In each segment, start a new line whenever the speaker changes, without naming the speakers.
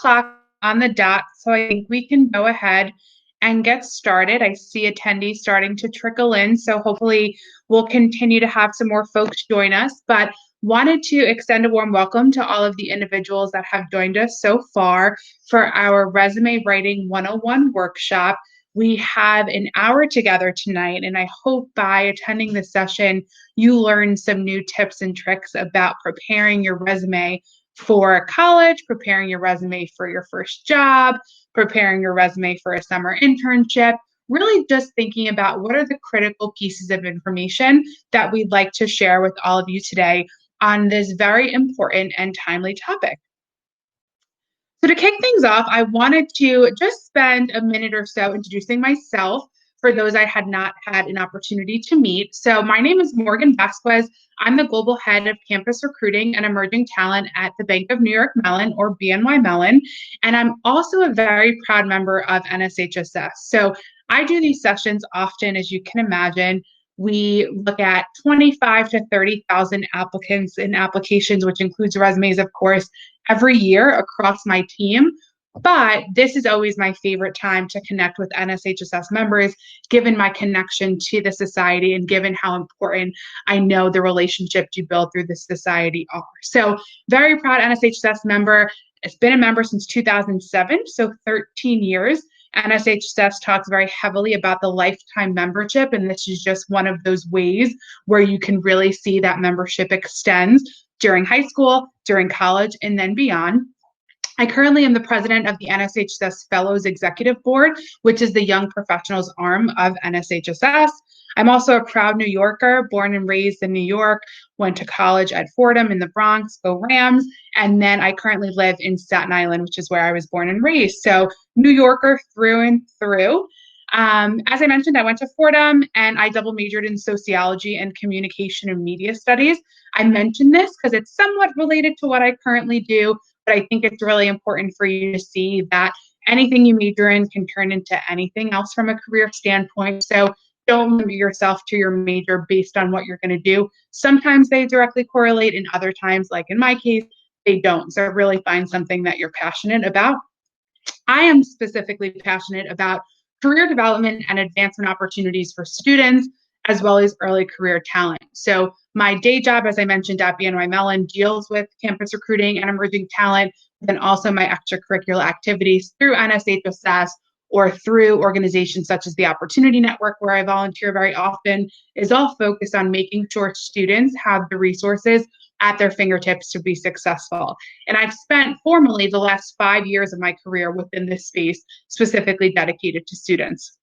o'clock on the dot, so I think we can go ahead and get started. I see attendees starting to trickle in, so hopefully we'll continue to have some more folks join us, but wanted to extend a warm welcome to all of the individuals that have joined us so far for our Resume Writing 101 workshop. We have an hour together tonight, and I hope by attending this session, you learn some new tips and tricks about preparing your resume for college, preparing your resume for your first job, preparing your resume for a summer internship, really just thinking about what are the critical pieces of information that we'd like to share with all of you today on this very important and timely topic. So to kick things off, I wanted to just spend a minute or so introducing myself for those I had not had an opportunity to meet. So my name is Morgan Vazquez. I'm the Global Head of Campus Recruiting and Emerging Talent at the Bank of New York Mellon, or BNY Mellon. And I'm also a very proud member of NSHSS. So I do these sessions often, as you can imagine. We look at 25 to 30,000 applicants and applications, which includes resumes, of course, every year across my team. But this is always my favorite time to connect with NSHSS members, given my connection to the society and given how important I know the relationships you build through the society are. So very proud NSHSS member. It's been a member since 2007, so 13 years. NSHSS talks very heavily about the lifetime membership, and this is just one of those ways where you can really see that membership extends during high school, during college, and then beyond. I currently am the president of the NSHSS Fellows Executive Board, which is the young professionals arm of NSHSS. I'm also a proud New Yorker, born and raised in New York, went to college at Fordham in the Bronx, go Rams, and then I currently live in Staten Island, which is where I was born and raised. So New Yorker through and through. As I mentioned, I went to Fordham and I double majored in sociology and communication and media studies. I mentioned this because it's somewhat related to what I currently do, but I think it's really important for you to see that anything you major in can turn into anything else from a career standpoint. So don't limit yourself to your major based on what you're going to do. Sometimes they directly correlate, and other times, like in my case, they don't. So really find something that you're passionate about. I am specifically passionate about career development and advancement opportunities for students, as well as early career talent. So my day job, as I mentioned, at BNY Mellon deals with campus recruiting and emerging talent, then also my extracurricular activities through NSHSS or through organizations such as the Opportunity Network, where I volunteer very often, is all focused on making sure students have the resources at their fingertips to be successful. And I've spent formally the last 5 years of my career within this space, specifically dedicated to students.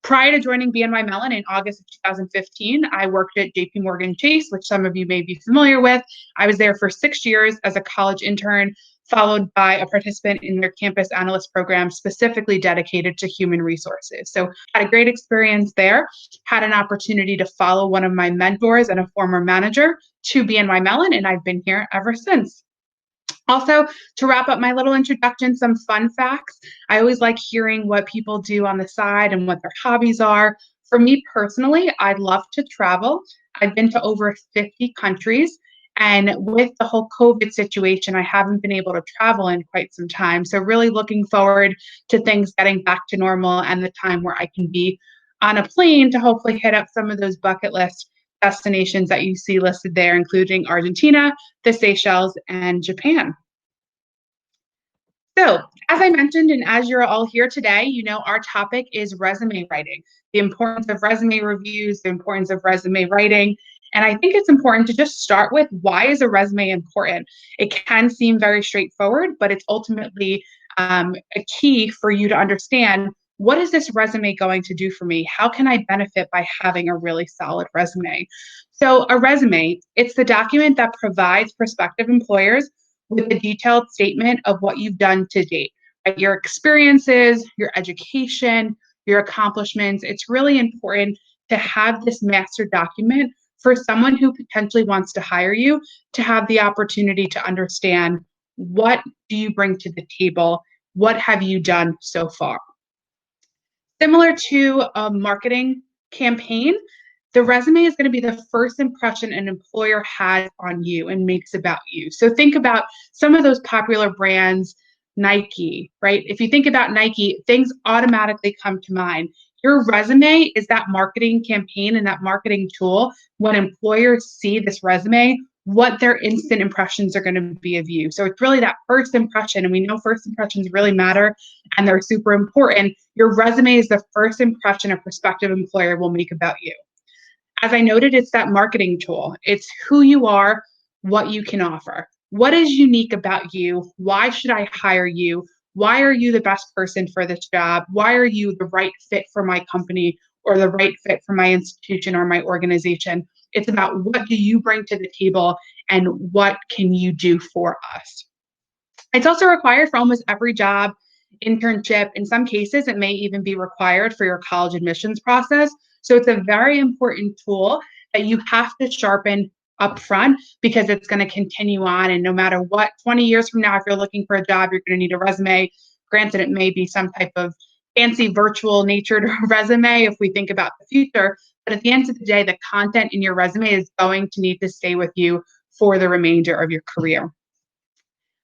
Prior to joining BNY Mellon in August of 2015, I worked at JP Morgan Chase, which some of you may be familiar with. I was there for 6 years as a college intern, followed by a participant in their campus analyst program specifically dedicated to human resources. So had a great experience there, had an opportunity to follow one of my mentors and a former manager to BNY Mellon, and I've been here ever since. Also, to wrap up my little introduction, some fun facts. I always like hearing what people do on the side and what their hobbies are. For me personally, I love to travel. I've been to over 50 countries. And with the whole COVID situation, I haven't been able to travel in quite some time. So really looking forward to things getting back to normal and the time where I can be on a plane to hopefully hit up some of those bucket list destinations that you see listed there, including Argentina, the Seychelles, and Japan. So, as I mentioned, and as you're all here today, you know, our topic is resume writing, the importance of resume reviews, the importance of resume writing. And I think it's important to just start with, why is a resume important? It can seem very straightforward, but it's ultimately a key for you to understand, what is this resume going to do for me? How can I benefit by having a really solid resume? So a resume, it's the document that provides prospective employers with a detailed statement of what you've done to date, right? Your experiences, your education, your accomplishments. It's really important to have this master document for someone who potentially wants to hire you, to have the opportunity to understand, what do you bring to the table? What have you done so far? Similar to a marketing campaign, the resume is going to be the first impression an employer has on you and makes about you. So think about some of those popular brands, Nike, right? If you think about Nike, things automatically come to mind. Your resume is that marketing campaign and that marketing tool. When employers see this resume, what their instant impressions are going to be of you. So it's really that first impression, and we know first impressions really matter and they're super important. Your resume is the first impression a prospective employer will make about you. As I noted, it's that marketing tool. It's who you are, what you can offer. What is unique about you? Why should I hire you? Why are you the best person for this job? Why are you the right fit for my company or the right fit for my institution or my organization? It's about what do you bring to the table and what can you do for us? It's also required for almost every job, internship. In some cases, it may even be required for your college admissions process. So it's a very important tool that you have to sharpen upfront because it's going to continue on. And no matter what, 20 years from now, if you're looking for a job, you're going to need a resume. Granted, it may be some type of fancy virtual natured resume if we think about the future. But at the end of the day, the content in your resume is going to need to stay with you for the remainder of your career.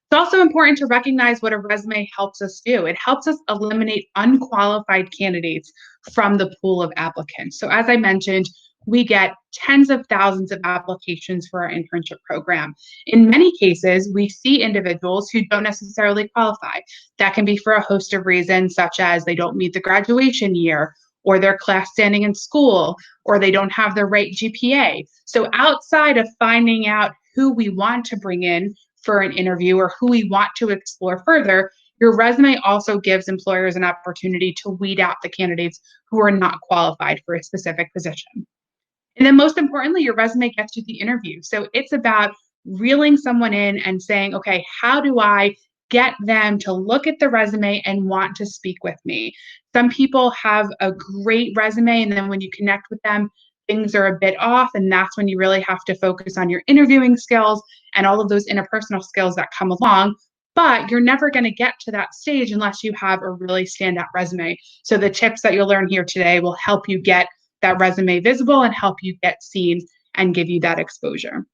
It's also important to recognize what a resume helps us do. It helps us eliminate unqualified candidates from the pool of applicants. So as I mentioned, we get tens of thousands of applications for our internship program. In many cases, we see individuals who don't necessarily qualify. That can be for a host of reasons, such as they don't meet the graduation year, or their class standing in school, or they don't have the right GPA. So outside of finding out who we want to bring in for an interview or who we want to explore further, your resume also gives employers an opportunity to weed out the candidates who are not qualified for a specific position. And then most importantly, your resume gets you the interview. So it's about reeling someone in and saying, okay, how do I get them to look at the resume and want to speak with me? Some people have a great resume, and then when you connect with them, things are a bit off. And that's when you really have to focus on your interviewing skills and all of those interpersonal skills that come along. But you're never going to get to that stage unless you have a really standout resume. So the tips that you'll learn here today will help you get that resume visible and help you get seen and give you that exposure.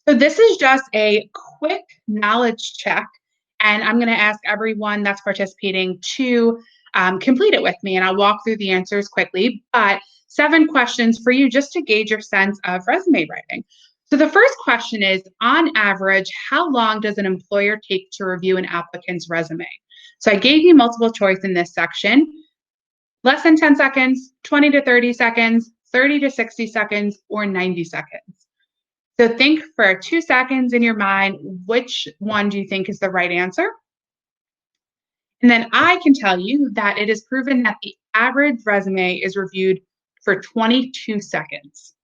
So this is just a quick knowledge check, and I'm going to ask everyone that's participating to complete it with me, and I'll walk through the answers quickly, but 7 questions for you just to gauge your sense of resume writing. So the first question is, on average, how long does an employer take to review an applicant's resume? So I gave you multiple choice in this section. Less than 10 seconds, 20 to 30 seconds, 30 to 60 seconds, or 90 seconds. So think for 2 seconds in your mind, which one do you think is the right answer? And then I can tell you that it is proven that the average resume is reviewed for 22 seconds.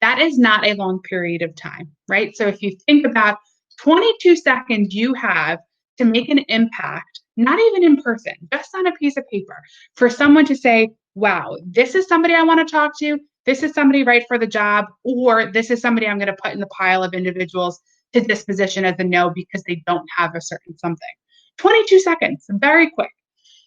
That is not a long period of time, right? So if you think about 22 seconds you have to make an impact, not even in person, just on a piece of paper, for someone to say, wow, this is somebody I want to talk to, this is somebody right for the job, or this is somebody I'm going to put in the pile of individuals to disposition as a no because they don't have a certain something. 22 seconds, very quick.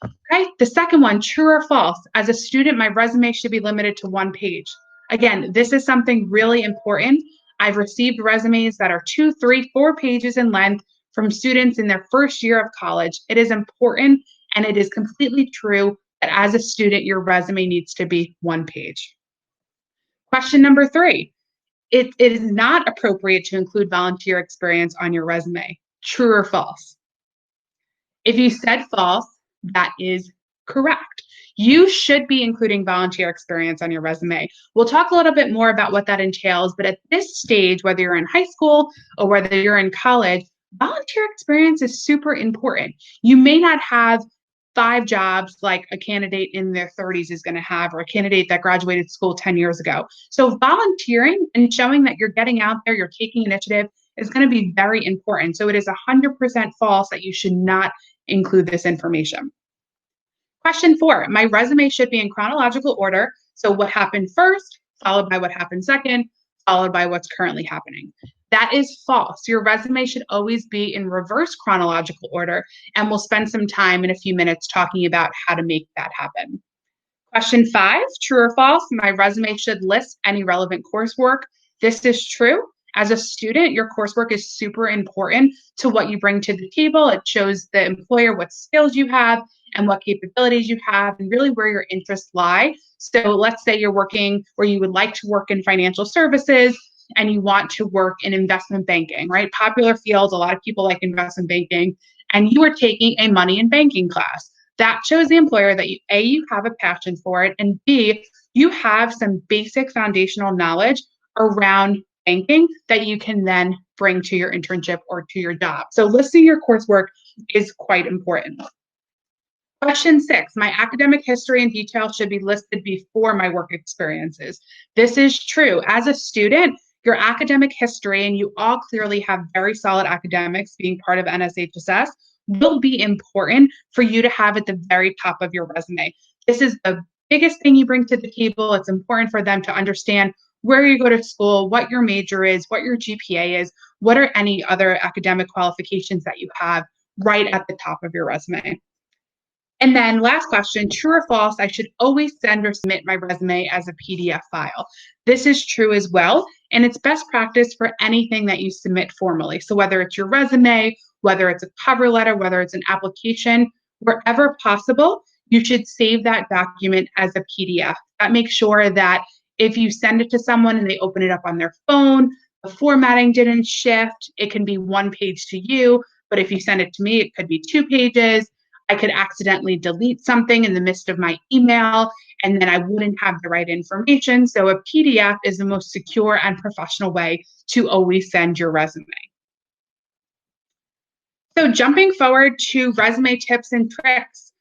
Okay, the second one, true or false. As a student, my resume should be limited to 1 page. Again, this is something really important. I've received resumes that are 2, 3, 4 pages in length from students in their first year of college. It is important, and it is completely true that as a student, your resume needs to be 1 page. Question number 3, it is not appropriate to include volunteer experience on your resume. True or false? If you said false, that is correct. You should be including volunteer experience on your resume. We'll talk a little bit more about what that entails, but at this stage, whether you're in high school or whether you're in college, volunteer experience is super important. You may not have 5 jobs like a candidate in their 30s is going to have, or a candidate that graduated school 10 years ago. So volunteering and showing that you're getting out there, you're taking initiative is going to be very important. So it is 100% false that you should not include this information. Question 4, my resume should be in chronological order. So what happened first, followed by what happened second, followed by what's currently happening. That is false. Your resume should always be in reverse chronological order, and we'll spend some time in a few minutes talking about how to make that happen. Question 5, true or false, my resume should list any relevant coursework. This is true. As a student, your coursework is super important to what you bring to the table. It shows the employer what skills you have and what capabilities you have and really where your interests lie. So let's say you're working or you would like to work in financial services and you want to work in investment banking, right? Popular field, a lot of people like investment banking, and you are taking a money in banking class. That shows the employer that you have a passion for it, and B, you have some basic foundational knowledge around banking that you can then bring to your internship or to your job. So listing your coursework is quite important. Question 6, my academic history and detail should be listed before my work experiences. This is true. As a student, your academic history, and you all clearly have very solid academics being part of NSHSS, will be important for you to have at the very top of your resume. This is the biggest thing you bring to the table. It's important for them to understand where you go to school, what your major is, what your GPA is, what are any other academic qualifications that you have right at the top of your resume. And then last question, true or false, I should always send or submit my resume as a PDF file. This is true as well, and it's best practice for anything that you submit formally. So whether it's your resume, whether it's a cover letter, whether it's an application, wherever possible, you should save that document as a PDF. That makes sure that if you send it to someone and they open it up on their phone, the formatting didn't shift, it can be one page to you, but if you send it to me, it could be 2 pages. I could accidentally delete something in the midst of my email, and then I wouldn't have the right information. So a PDF is the most secure and professional way to always send your resume. So jumping forward to resume tips and tricks,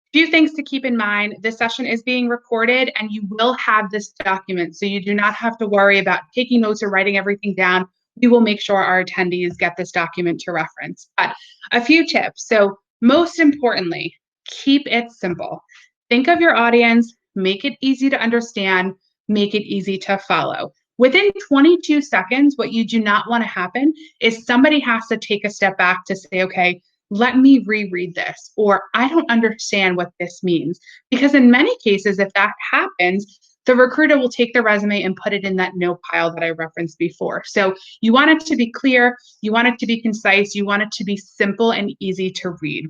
a few things to keep in mind. This session is being recorded and you will have this document, so you do not have to worry about taking notes or writing everything down. We will make sure our attendees get this document to reference. But a few tips. So most importantly, keep it simple. Think of your audience, make it easy to understand, make it easy to follow. Within 22 seconds, what you do not want to happen is somebody has to take a step back to say, okay, let me reread this, or I don't understand what this means. Because in many cases, if that happens, the recruiter will take the resume and put it in that no pile that I referenced before. So you want it to be clear, you want it to be concise, you want it to be simple and easy to read.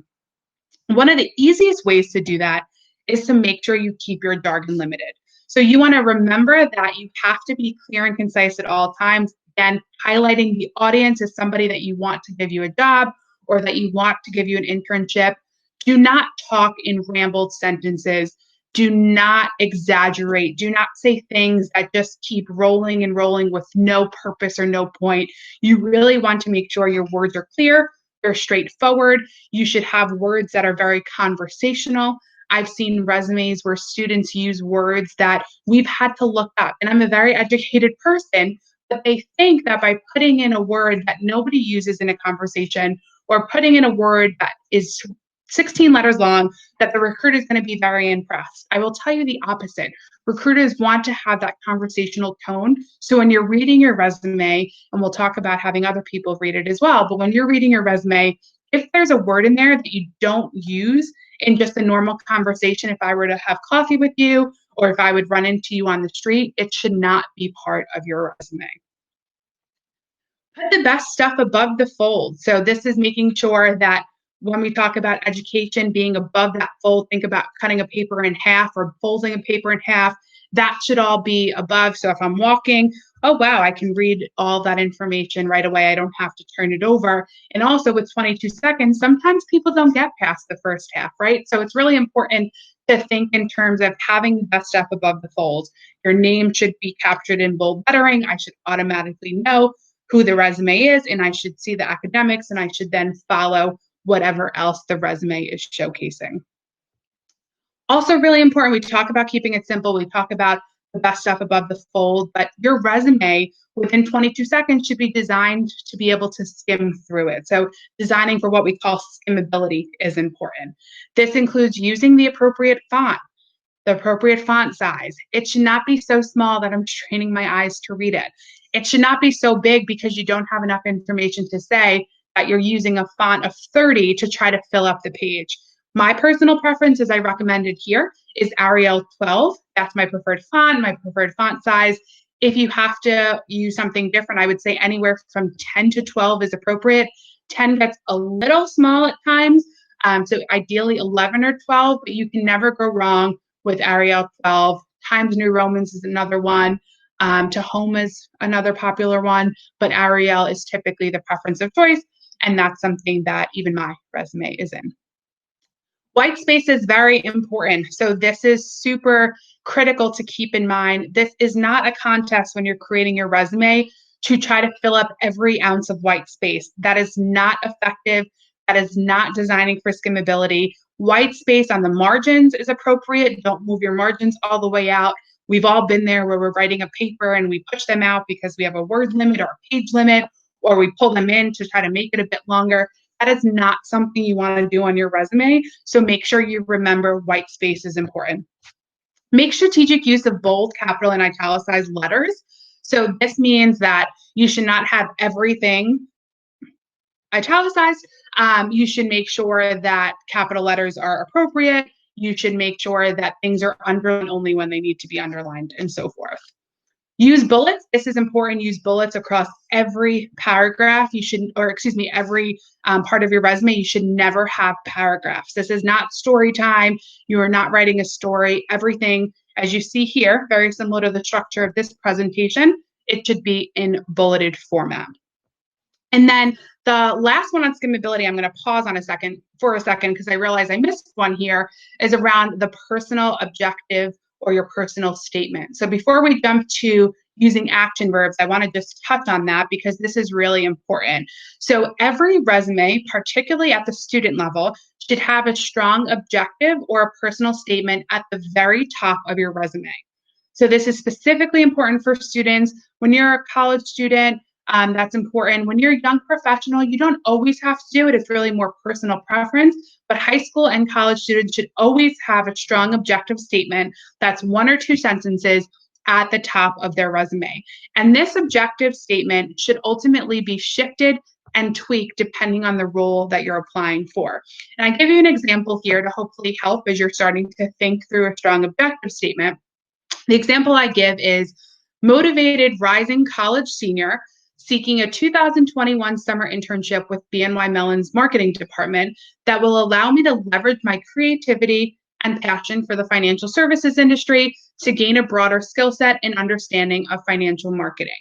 One of the easiest ways to do that is to make sure you keep your jargon limited. So you want to remember that you have to be clear and concise at all times. Again, highlighting the audience as somebody that you want to give you a job or that you want to give you an internship. Do not talk in rambled sentences. Do not exaggerate. Do not say things that just keep rolling and rolling with no purpose or no point. You really want to make sure your words are clear, they're straightforward. You should have words that are very conversational. I've seen resumes where students use words that we've had to look up. And I'm a very educated person, but they think that by putting in a word that nobody uses in a conversation or putting in a word that is 16 letters long, that the recruiter is going to be very impressed. I will tell you the opposite. Recruiters want to have that conversational tone. So when you're reading your resume, and we'll talk about having other people read it as well, but when you're reading your resume, if there's a word in there that you don't use in just a normal conversation, if I were to have coffee with you, or if I would run into you on the street, it should not be part of your resume. Put the best stuff above the fold. So this is making sure that when we talk about education being above that fold, think about cutting a paper in half or folding a paper in half. That should all be above. So if I'm walking, oh, wow, I can read all that information right away. I don't have to turn it over. And also with 22 seconds, sometimes people don't get past the first half, right? So it's really important to think in terms of having the best stuff above the fold. Your name should be captured in bold lettering. I should automatically know who the resume is, and I should see the academics, and I should then follow whatever else the resume is showcasing. Also really important, we talk about keeping it simple, we talk about the best stuff above the fold, but your resume within 22 seconds should be designed to be able to skim through it. So designing for what we call skimmability is important. This includes using the appropriate font, the appropriate font size. It should not be so small that I'm straining my eyes to read it. It should not be so big because you don't have enough information to say that you're using a font of 30 to try to fill up the page. My personal preference, as I recommended here, is Arial 12. That's my preferred font size. If you have to use something different, I would say anywhere from 10 to 12 is appropriate. 10 gets a little small at times, so ideally 11 or 12, but you can never go wrong with Arial 12. Times New Romans is another one. Tahoma is another popular one, but Arial is typically the preference of choice, and that's something that even my resume is in. White space is very important. So this is super critical to keep in mind. This is not a contest when you're creating your resume to try to fill up every ounce of white space. That is not effective. That is not designing for skimmability. White space on the margins is appropriate. Don't move your margins all the way out. We've all been there where we're writing a paper and we push them out because we have a word limit or a page limit, or we pull them in to try to make it a bit longer. That is not something you want to do on your resume. So make sure you remember white space is important. Make strategic use of bold, capital, and italicized letters. So this means that you should not have everything italicized. You should make sure that capital letters are appropriate. You should make sure that things are underlined only when they need to be underlined, and so forth. Use bullets. This is important. Use bullets across every paragraph. You should, or excuse me, every part of your resume. You should never have paragraphs. This is not story time. You are not writing a story. Everything, as you see here, very similar to the structure of this presentation, it should be in bulleted format. And then the last one on skimmability, I'm going to pause on for a second, because I realize I missed one here, is around the personal objective or your personal statement. So before we jump to using action verbs, I want to just touch on that because this is really important. So every resume, particularly at the student level, should have a strong objective or a personal statement at the very top of your resume. So this is specifically important for students. When you're a college student, that's important. When you're a young professional, you don't always have to do it. It's really more personal preference. But high school and college students should always have a strong objective statement that's 1 or 2 sentences at the top of their resume. And this objective statement should ultimately be shifted and tweaked depending on the role that you're applying for. And I give you an example here to hopefully help as you're starting to think through a strong objective statement. The example I give is motivated rising college senior seeking a 2021 summer internship with BNY Mellon's marketing department that will allow me to leverage my creativity and passion for the financial services industry to gain a broader skill set and understanding of financial marketing.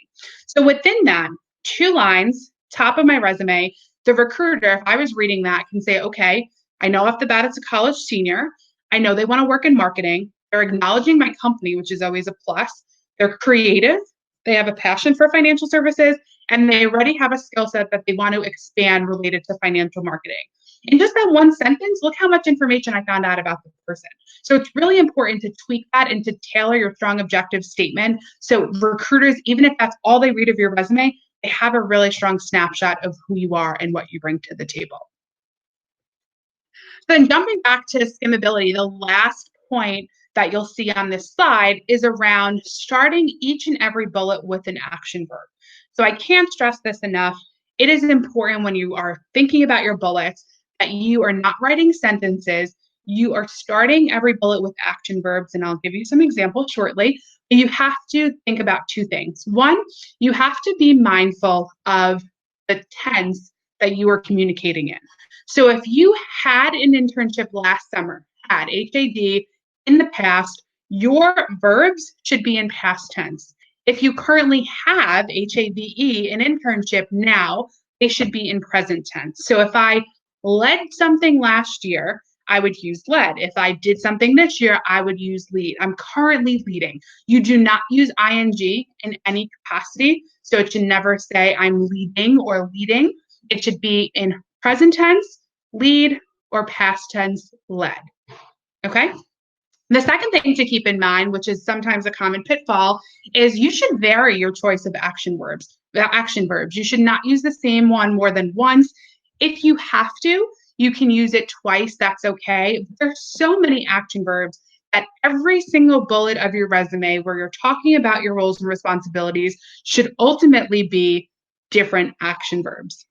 So within that, 2 lines, top of my resume, the recruiter, if I was reading that, can say, okay, I know off the bat it's a college senior. I know they want to work in marketing. They're acknowledging my company, which is always a plus. They're creative. They have a passion for financial services, and they already have a skill set that they want to expand related to financial marketing. In just that one sentence, look how much information I found out about the person. So it's really important to tweak that and to tailor your strong objective statement. So recruiters, even if that's all they read of your resume, they have a really strong snapshot of who you are and what you bring to the table. Then jumping back to skimmability, the last point that you'll see on this slide is around starting each and every bullet with an action verb. So I can't stress this enough. It is important when you are thinking about your bullets that you are not writing sentences. You are starting every bullet with action verbs, and I'll give you some examples shortly. You have to think about 2 things. One, you have to be mindful of the tense that you are communicating in. So if you had an internship last summer, had HAD in the past, your verbs should be in past tense. If you currently have HAVE, an internship now, they should be in present tense. So if I led something last year, I would use led. If I did something this year, I would use lead. I'm currently leading. You do not use ing in any capacity. So it should never say I'm leading or leading. It should be in present tense, lead, or past tense, led. Okay? The second thing to keep in mind, which is sometimes a common pitfall, is you should vary your choice of action verbs. You should not use the same one more than once. If you have to, you can use it twice. That's okay. There's so many action verbs that every single bullet of your resume where you're talking about your roles and responsibilities should ultimately be different action verbs.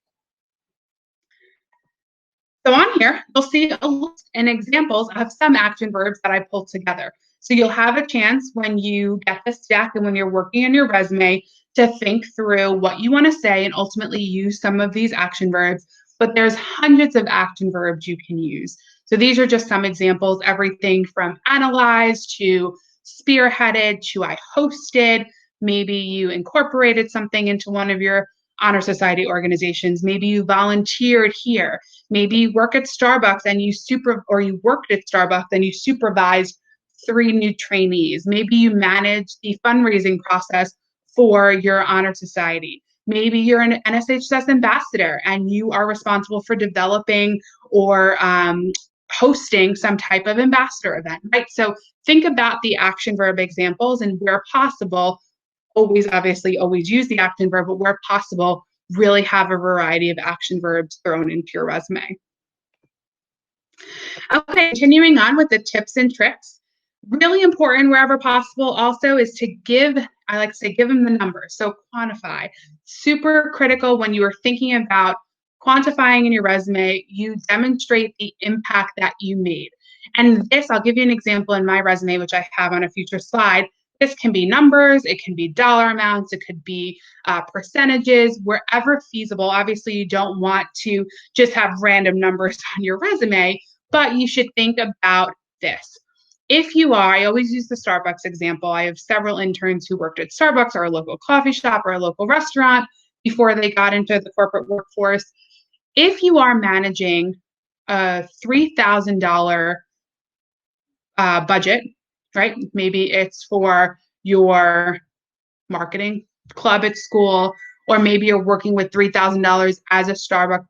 So on here, you'll see a list and examples of some action verbs that I pulled together. So you'll have a chance when you get this deck and when you're working on your resume to think through what you want to say and ultimately use some of these action verbs. But there's hundreds of action verbs you can use. So these are just some examples, everything from analyzed to spearheaded to I hosted. Maybe you incorporated something into one of your honor society organizations. Maybe you volunteered here. Maybe you work at Starbucks and you worked at Starbucks and you supervised 3 new trainees. Maybe you manage the fundraising process for your honor society. Maybe you're an NSHSS ambassador and you are responsible for developing or hosting some type of ambassador event, right? So think about the action verb examples and where possible, obviously always use the action verb, but where possible, really have a variety of action verbs thrown into your resume. Okay, continuing on with the tips and tricks. Really important wherever possible also is to I like to say, give them the numbers. So quantify. Super critical when you are thinking about quantifying in your resume, you demonstrate the impact that you made. And this, I'll give you an example in my resume, which I have on a future slide. This can be numbers, it can be dollar amounts, it could be percentages, wherever feasible. Obviously, you don't want to just have random numbers on your resume, but you should think about this. If you are, I always use the Starbucks example. I have several interns who worked at Starbucks or a local coffee shop or a local restaurant before they got into the corporate workforce. If you are managing a $3,000 budget, right? Maybe it's for your marketing club at school, or maybe you're working with $3,000 as a Starbucks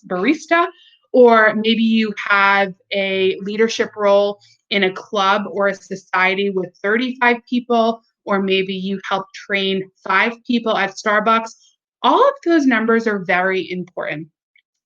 barista, or maybe you have a leadership role in a club or a society with 35 people, or maybe you help train 5 people at Starbucks. All of those numbers are very important.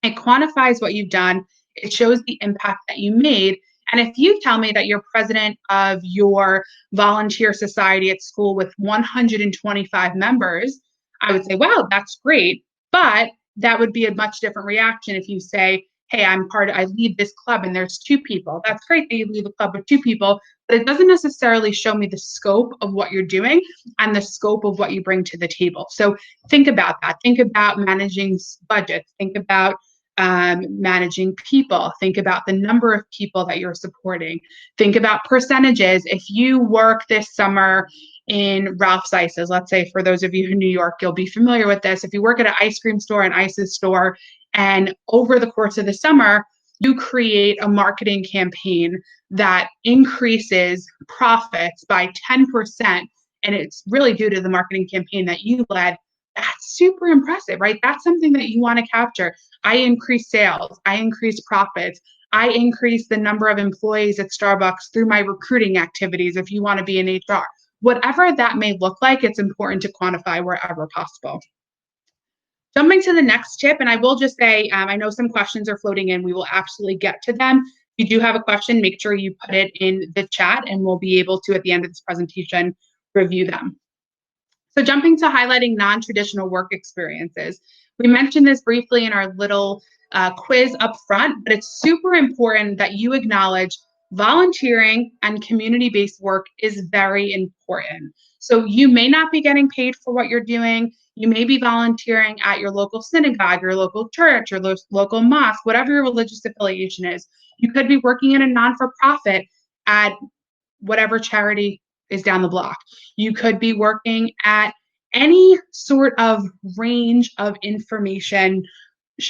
It quantifies what you've done. It shows the impact that you made. And if you tell me that you're president of your volunteer society at school with 125 members, I would say, wow, that's great. But that would be a much different reaction if you say, hey, I lead this club and there's 2 people. That's great that you lead the club with 2 people, but it doesn't necessarily show me the scope of what you're doing and the scope of what you bring to the table. So think about that. Think about managing budgets. Think about managing people. Think about the number of people that you're supporting. Think about percentages. If you work this summer in Ralph's Ices, let's say for those of you in New York, you'll be familiar with this. If you work at an ice cream store, an ices store, and over the course of the summer, you create a marketing campaign that increases profits by 10%, and it's really due to the marketing campaign that you led, that's super impressive, right? That's something that you want to capture. I increase sales, I increase profits, I increase the number of employees at Starbucks through my recruiting activities if you want to be in HR. Whatever that may look like, it's important to quantify wherever possible. Jumping to the next tip, and I will just say, I know some questions are floating in. We will absolutely get to them. If you do have a question, make sure you put it in the chat and we'll be able to, at the end of this presentation, review them. So jumping to highlighting non-traditional work experiences. We mentioned this briefly in our little quiz up front, but it's super important that you acknowledge volunteering and community-based work is very important. So you may not be getting paid for what you're doing. You may be volunteering at your local synagogue, your local church, or local mosque, whatever your religious affiliation is. You could be working in a non-for-profit at whatever charity is down the block. You could be working at any sort of range of information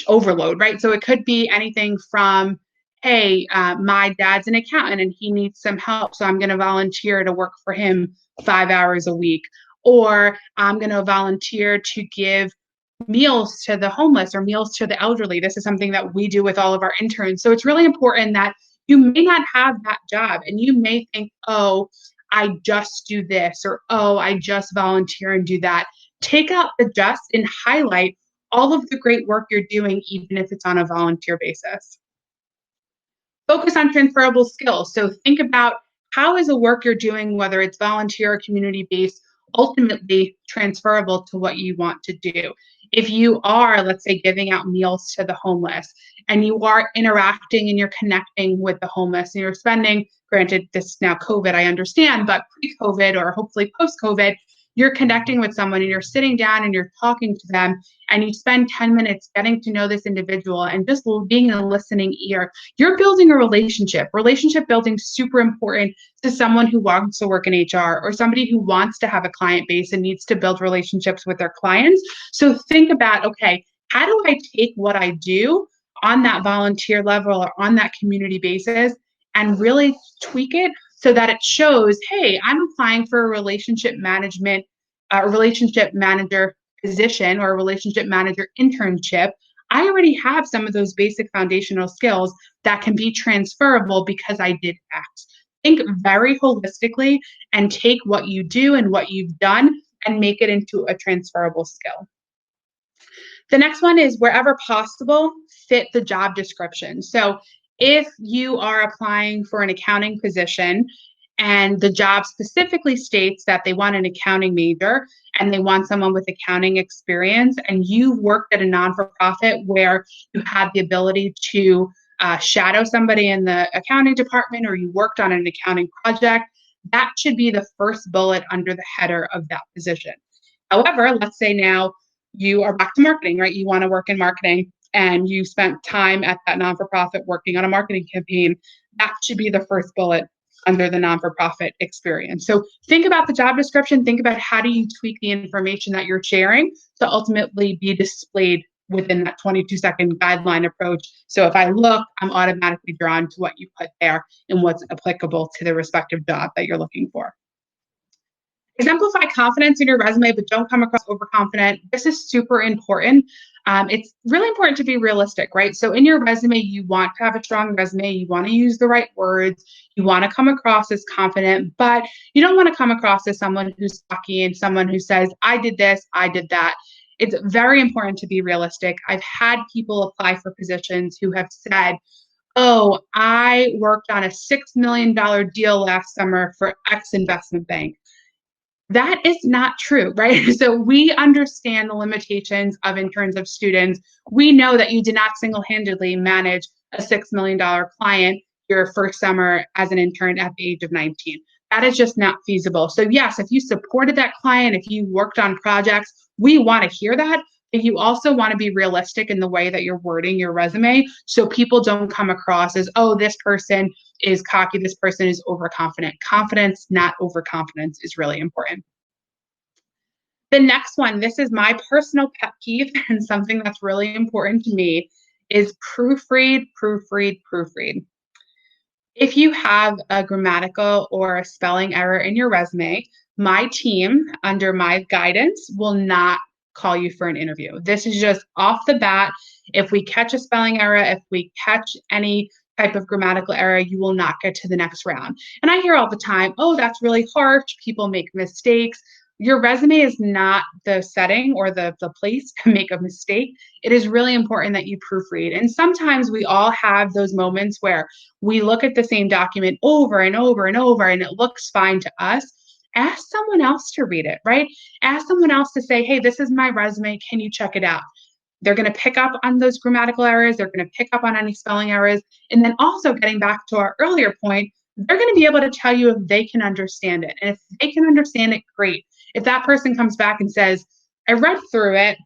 overload, right? So it could be anything from, hey, my dad's an accountant and he needs some help, so I'm going to volunteer to work for him 5 hours a week. Or I'm going to volunteer to give meals to the homeless or meals to the elderly. This is something that we do with all of our interns. So it's really important that you may not have that job and you may think, oh, I just do this, or oh, I just volunteer and do that. Take out the just and highlight all of the great work you're doing, even if it's on a volunteer basis. Focus on transferable skills. So think about how is the work you're doing, whether it's volunteer or community-based, ultimately transferable to what you want to do. If you are, let's say, giving out meals to the homeless and you are interacting and you're connecting with the homeless and you're spending, granted, this is now COVID, I understand, but pre-COVID or hopefully post-COVID, you're connecting with someone and you're sitting down and you're talking to them and you spend 10 minutes getting to know this individual and just being a listening ear, you're building a relationship. Relationship building is super important to someone who wants to work in HR or somebody who wants to have a client base and needs to build relationships with their clients. So think about, okay, how do I take what I do on that volunteer level or on that community basis and really tweak it so that it shows, hey, I'm applying for a relationship manager position or a relationship manager internship. I already have some of those basic foundational skills that can be transferable because I did X. Think very holistically and take what you do and what you've done and make it into a transferable skill. The next one is wherever possible, fit the job description. So if you are applying for an accounting position and the job specifically states that they want an accounting major and they want someone with accounting experience, and you've worked at a non-for-profit where you had the ability to shadow somebody in the accounting department or you worked on an accounting project, that should be the first bullet under the header of that position. However, let's say now you are back to marketing, right? You want to work in marketing and you spent time at that non-for-profit working on a marketing campaign. That should be the first bullet under the non-for-profit experience. So think about the job description. Think about how do you tweak the information that you're sharing to ultimately be displayed within that 22-second guideline approach. So if I look, I'm automatically drawn to what you put there and what's applicable to the respective job that you're looking for. Exemplify confidence in your resume, but don't come across overconfident. This is super important. It's really important to be realistic, right? So in your resume, you want to have a strong resume. You want to use the right words. You want to come across as confident, but you don't want to come across as someone who's cocky and someone who says, I did this, I did that. It's very important to be realistic. I've had people apply for positions who have said, oh, I worked on a $6 million deal last summer for X investment bank. That is not true, right? So we understand the limitations of interns of students. We know that you did not single-handedly manage a $6 million client your first summer as an intern at the age of 19. That is just not feasible. So yes, if you supported that client, if you worked on projects, we want to hear that. But you also want to be realistic in the way that you're wording your resume so people don't come across as, oh, this person is cocky, this person is overconfident. Confidence, not overconfidence, is really important. The next one, this is my personal pet peeve and something that's really important to me, is proofread, proofread, proofread. If you have a grammatical or a spelling error in your resume, my team, under my guidance, will not call you for an interview. This is just off the bat. If we catch a spelling error, if we catch any type of grammatical error, you will not get to the next round. And I hear all the time, oh, that's really harsh. People make mistakes. Your resume is not the setting or the place to make a mistake. It is really important that you proofread. And sometimes we all have those moments where we look at the same document over and over and over, and it looks fine to us. Ask someone else to read it, right? Ask someone else to say, hey, this is my resume. Can you check it out? They're going to pick up on those grammatical errors. They're going to pick up on any spelling errors. And then also getting back to our earlier point, they're going to be able to tell you if they can understand it. And if they can understand it, great. If that person comes back and says, I read through it,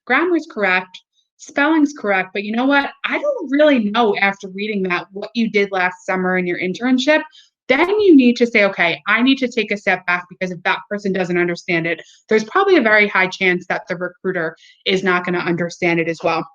grammar's correct, spelling's correct, but you know what? I don't really know after reading that what you did last summer in your internship. Then you need to say, okay, I need to take a step back because if that person doesn't understand it, there's probably a very high chance that the recruiter is not going to understand it as well.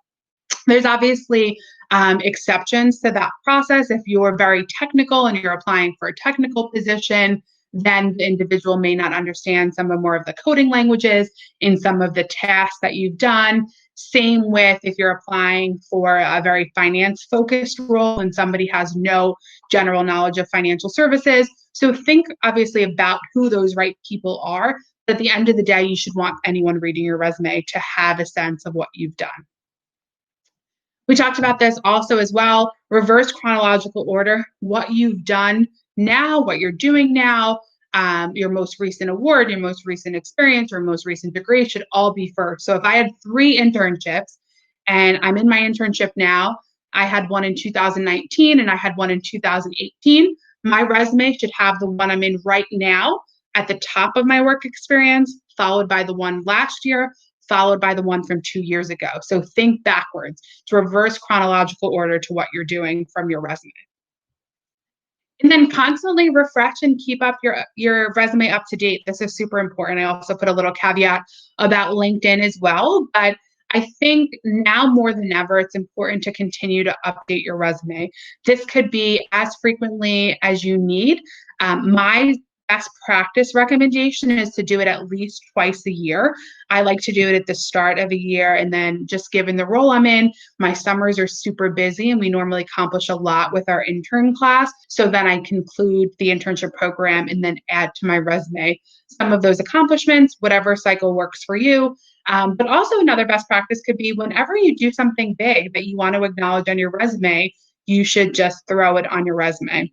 There's obviously exceptions to that process. If you're very technical and you're applying for a technical position, then the individual may not understand some of more of the coding languages in some of the tasks that you've done. Same with if you're applying for a very finance-focused role and somebody has no general knowledge of financial services. So think obviously about who those right people are. But at the end of the day, you should want anyone reading your resume to have a sense of what you've done. We talked about this also as well, reverse chronological order, what you've done now, what you're doing now, your most recent award, your most recent experience, or most recent degree should all be first. So if I had 3 internships and I'm in my internship now, I had one in 2019 and I had one in 2018. My resume should have the one I'm in right now at the top of my work experience, followed by the one last year, followed by the one from 2 years ago. So think backwards to reverse chronological order to what you're doing from your resume. And then constantly refresh and keep up your resume up to date. This is super important. I also put a little caveat about LinkedIn as well, but I think now more than ever, it's important to continue to update your resume. This could be as frequently as you need. My best practice recommendation is to do it at least twice a year. I like to do it at the start of a year, and then just given the role I'm in, my summers are super busy and we normally accomplish a lot with our intern class. So then I conclude the internship program and then add to my resume some of those accomplishments, whatever cycle works for you. But also another best practice could be whenever you do something big that you want to acknowledge on your resume, you should just throw it on your resume.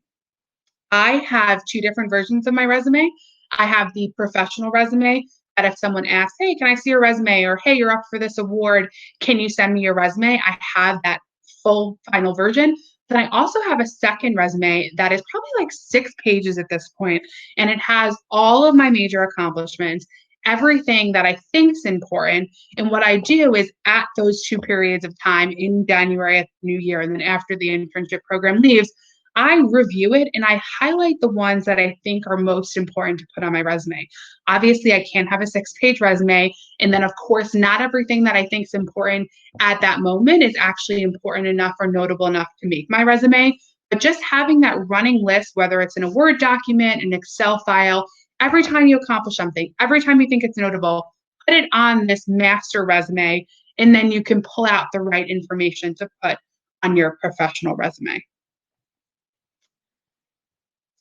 I have 2 different versions of my resume. I have the professional resume that if someone asks, hey, can I see your resume? Or hey, you're up for this award. Can you send me your resume? I have that full final version. But I also have a second resume that is probably like 6 pages at this point, and it has all of my major accomplishments, everything that I think is important. And what I do is at those 2 periods of time in January at the new year, and then after the internship program leaves, I review it and I highlight the ones that I think are most important to put on my resume. Obviously, I can't have a 6-page resume. And then, of course, not everything that I think is important at that moment is actually important enough or notable enough to make my resume. But just having that running list, whether it's in a Word document, an Excel file, every time you accomplish something, every time you think it's notable, put it on this master resume, and then you can pull out the right information to put on your professional resume.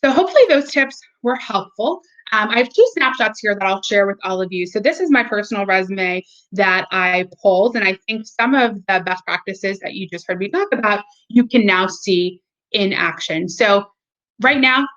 So hopefully those tips were helpful. I have 2 snapshots here that I'll share with all of you. So this is my personal resume that I pulled, and I think some of the best practices that you just heard me talk about, you can now see in action. So right now,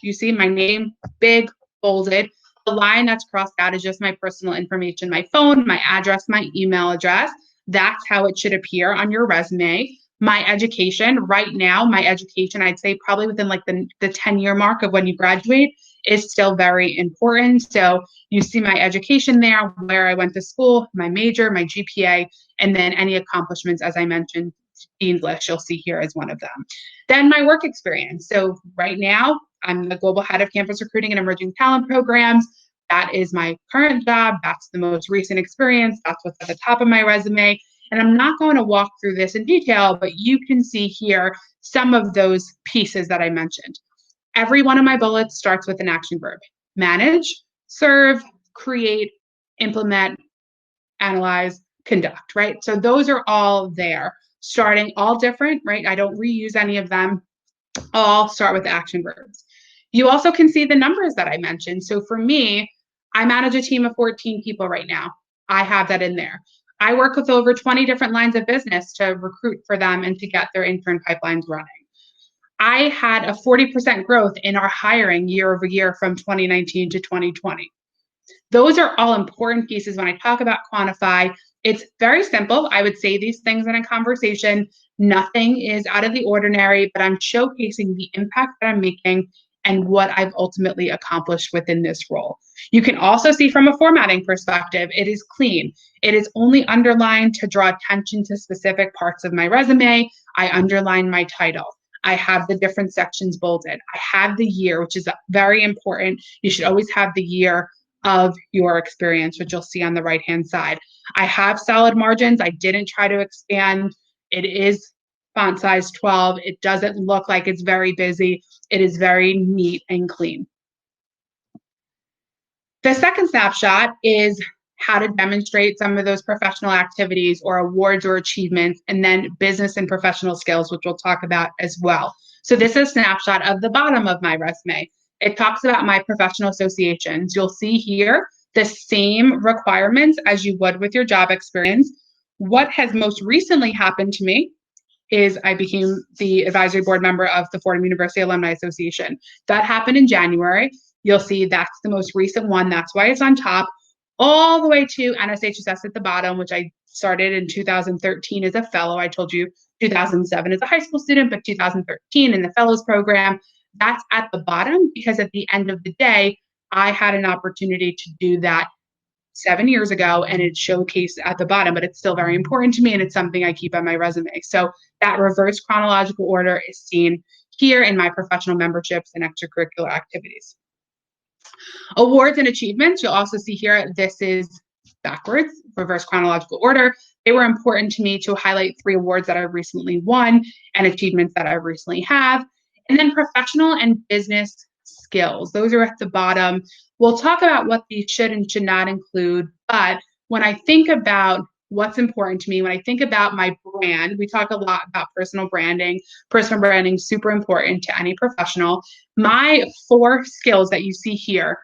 you see my name, big, bolded. The line that's crossed out is just my personal information, my phone, my address, my email address. That's how it should appear on your resume. My education right now, my education, I'd say probably within like the 10-year mark of when you graduate is still very important. So you see my education there, where I went to school, my major, my GPA, and then any accomplishments, as I mentioned, Dean's List, you'll see here as one of them. Then my work experience. So right now, I'm the global head of campus recruiting and emerging talent programs. That is my current job. That's the most recent experience. That's what's at the top of my resume. And I'm not going to walk through this in detail, but you can see here some of those pieces that I mentioned. Every one of my bullets starts with an action verb: manage, serve, create, implement, analyze, conduct, right? So those are all there, starting all different, right? I don't reuse any of them. All start with action verbs. You also can see the numbers that I mentioned. So for me, I manage a team of 14 people right now. I have that in there. I work with over 20 different lines of business to recruit for them and to get their intern pipelines running. I had a 40% growth in our hiring year over year from 2019 to 2020. Those are all important pieces when I talk about quantify. It's very simple. I would say these things in a conversation. Nothing is out of the ordinary, but I'm showcasing the impact that I'm making and what I've ultimately accomplished within this role. You can also see from a formatting perspective, it is clean. It is only underlined to draw attention to specific parts of my resume. I underline my title. I have the different sections bolded. I have the year, which is very important. You should always have the year of your experience, which you'll see on the right-hand side. I have solid margins. I didn't try to expand. It is font size 12. It doesn't look like it's very busy. It is very neat and clean. The second snapshot is how to demonstrate some of those professional activities or awards or achievements, and then business and professional skills, which we'll talk about as well. So this is a snapshot of the bottom of my resume. It talks about my professional associations. You'll see here the same requirements as you would with your job experience. What has most recently happened to me is I became the advisory board member of the Fordham University Alumni Association. That happened in January. you'll see that's the most recent one. That's why it's on top, all the way to NSHSS at the bottom, which I started in 2013 as a fellow. I told you 2007 as a high school student, but 2013 in the fellows program. That's at the bottom because at the end of the day, I had an opportunity to do that 7 years ago, and it's showcased at the bottom, but it's still very important to me, and it's something I keep on my resume. So that reverse chronological order is seen here in my professional memberships and extracurricular activities. Awards and achievements, you'll also see here, this is backwards, reverse chronological order. They were important to me to highlight 3 awards that I've recently won and achievements that I recently have. And then professional and business skills. Those are at the bottom. We'll talk about what these should and should not include, but when I think about what's important to me, when I think about my brand, we talk a lot about personal branding. Personal branding is super important to any professional. My 4 skills that you see here: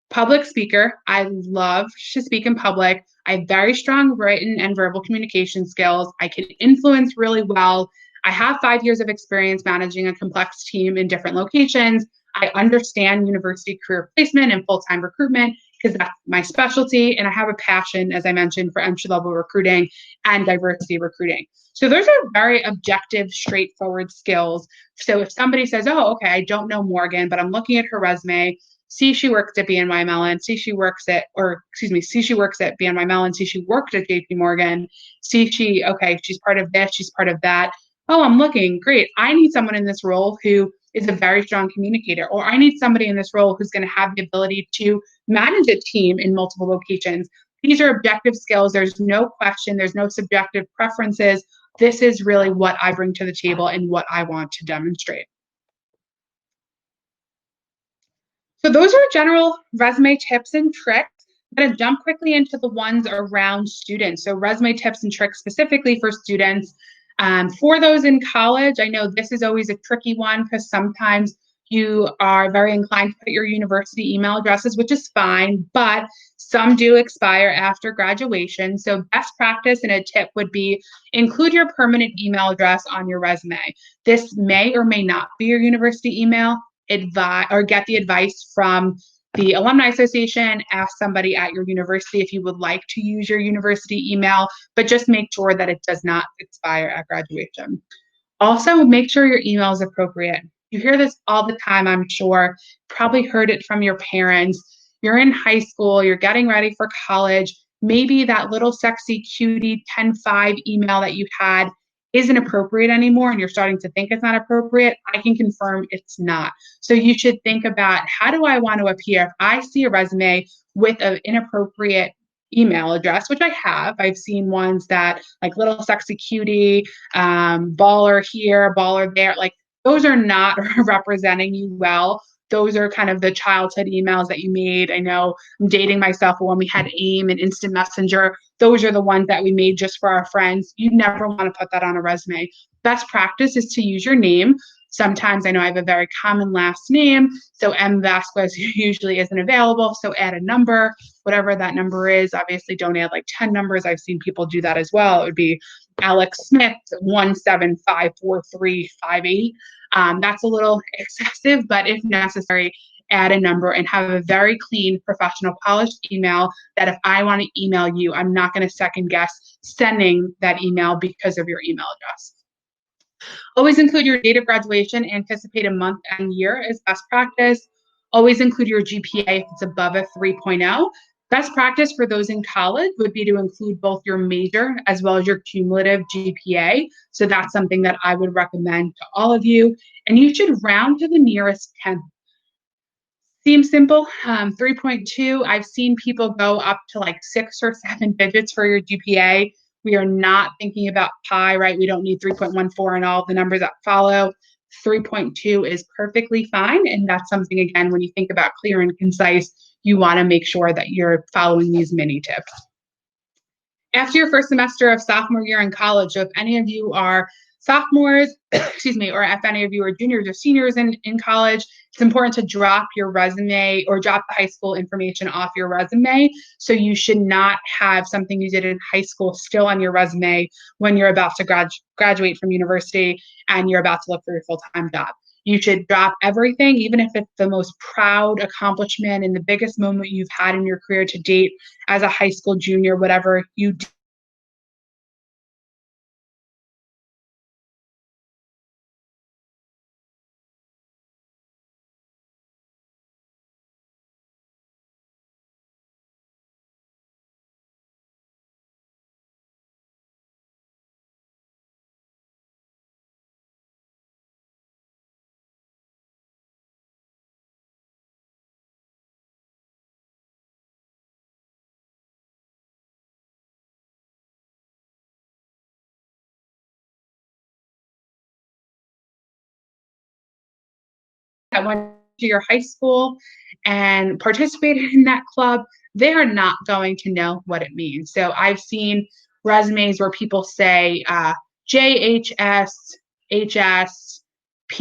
public speaker. I love to speak in public. I have very strong written and verbal communication skills. I can influence really well. I have 5 years of experience managing a complex team in different locations. I understand university career placement and full-time recruitment because that's my specialty. And I have a passion, as I mentioned, for entry-level recruiting and diversity recruiting. So those are very objective, straightforward skills. So if somebody says, oh, okay, I don't know Morgan, but I'm looking at her resume, see she works at BNY Mellon, see she works at BNY Mellon, see she worked at JP Morgan, okay, she's part of this, she's part of that. Oh, I'm looking, great. I need someone in this role who is a very strong communicator, or I need somebody in this role who's going to have the ability to manage a team in multiple locations. These are objective skills. There's no question. There's no subjective preferences. This is really what I bring to the table and what I want to demonstrate. So those are general resume tips and tricks. I'm going to jump quickly into the ones around students. So resume tips and tricks specifically for students. For those in college, I know this is always a tricky one because sometimes you are very inclined to put your university email addresses, which is fine, but some do expire after graduation. So best practice and a tip would be include your permanent email address on your resume. This may or may not be your university email. Get the advice from the Alumni Association. Ask somebody at your university if you would like to use your university email, but just make sure that it does not expire at graduation. Also, make sure your email is appropriate. You hear this all the time, I'm sure. Probably heard it from your parents. You're in high school, you're getting ready for college. Maybe that little sexy cutie 10-5 email that you had isn't appropriate anymore and you're starting to think it's not appropriate. I can confirm it's not. So you should think about, how do I want to appear? If I see a resume with an inappropriate email address, which I have. I've seen ones that like little sexy cutie, baller here, baller there. Like those are not representing you well. Those are kind of the childhood emails that you made. I know I'm dating myself, but when we had AIM and Instant Messenger, those are the ones that we made just for our friends. You never want to put that on a resume. Best practice is to use your name. Sometimes I know I have a very common last name, so M. Vazquez usually isn't available, so add a number, whatever that number is. Obviously, don't add like 10 numbers. I've seen people do that as well. It would be Alex Smith, 1754358. That's a little excessive, but if necessary, add a number and have a very clean, professional, polished email that if I want to email you, I'm not going to second guess sending that email because of your email address. Always include your date of graduation, anticipated month and year as best practice. Always include your GPA if it's above a 3.0. Best practice for those in college would be to include both your major as well as your cumulative GPA. So that's something that I would recommend to all of you. And you should round to the nearest 10th. Seems simple. 3.2, I've seen people go up to like 6 or 7 digits for your GPA. We are not thinking about pi, right? We don't need 3.14 and all the numbers that follow. 3.2 is perfectly fine. And that's something, again, when you think about clear and concise, you want to make sure that you're following these mini tips. After your first semester of sophomore year in college, so if any of you are sophomores, excuse me, or if any of you are juniors or seniors in college, it's important to drop your resume or drop the high school information off your resume. So you should not have something you did in high school still on your resume when you're about to graduate from university and you're about to look for your full-time job. You should drop everything, even if it's the most proud accomplishment and the biggest moment you've had in your career to date as a high school junior, whatever you do. That went to your high school and participated in that club, they are not going to know what it means. So I've seen resumes where people say JHSHSPY,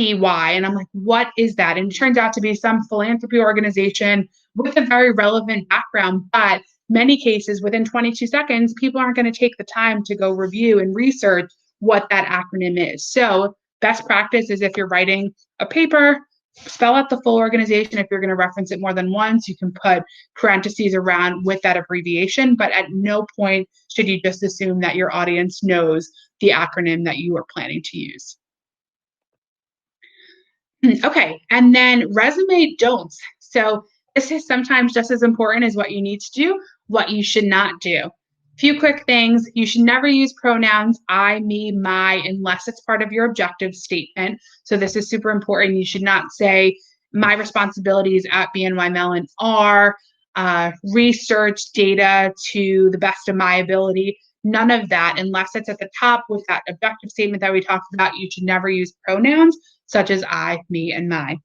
and I'm like, what is that? And it turns out to be some philanthropy organization with a very relevant background, but many cases within 22 seconds, people aren't going to take the time to go review and research what that acronym is. So best practice is if you're writing a paper, spell out the full organization. If you're going to reference it more than once, you can put parentheses around with that abbreviation, but at no point should you just assume that your audience knows the acronym that you are planning to use. Okay, and then resume don'ts. So this is sometimes just as important as what you need to do, what you should not do. Few quick things. You should never use pronouns I, me, my, unless it's part of your objective statement. So this is super important. You should not say my responsibilities at BNY Mellon are research data to the best of my ability. None of that, unless it's at the top with that objective statement that we talked about. You should never use pronouns such as I, me, and my.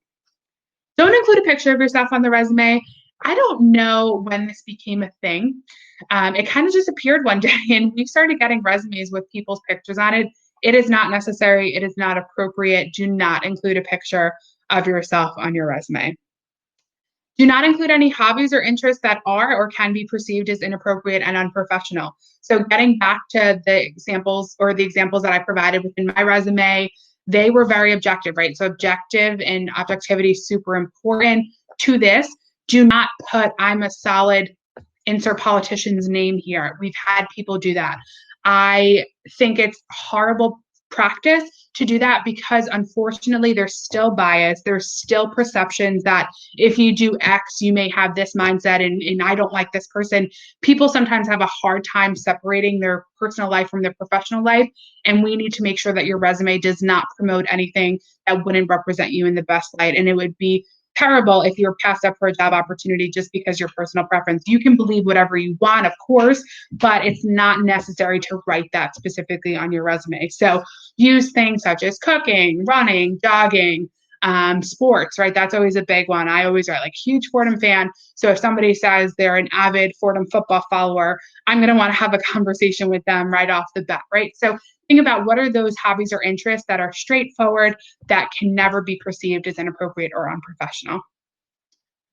Don't include a picture of yourself on the resume. I don't know when this became a thing. It kind of just appeared one day, and we started getting resumes with people's pictures on it. It is not necessary. It is not appropriate. Do not include a picture of yourself on your resume. Do not include any hobbies or interests that are or can be perceived as inappropriate and unprofessional. So getting back to the examples that I provided within my resume, they were very objective, right? So objective and objectivity is super important to this. Do not put I'm a solid insert politician's name here. We've had people do that. I think it's horrible practice to do that because unfortunately there's still bias. There's still perceptions that if you do X, you may have this mindset and I don't like this person. People sometimes have a hard time separating their personal life from their professional life. And we need to make sure that your resume does not promote anything that wouldn't represent you in the best light. And it would be terrible if you're passed up for a job opportunity just because your personal preference. You can believe whatever you want, of course, but it's not necessary to write that specifically on your resume. So use things such as cooking, running, jogging, sports, right? That's always a big one. I always write like huge Fordham fan. So if somebody says they're an avid Fordham football follower, I'm going to want to have a conversation with them right off the bat, right? So think about what are those hobbies or interests that are straightforward, that can never be perceived as inappropriate or unprofessional.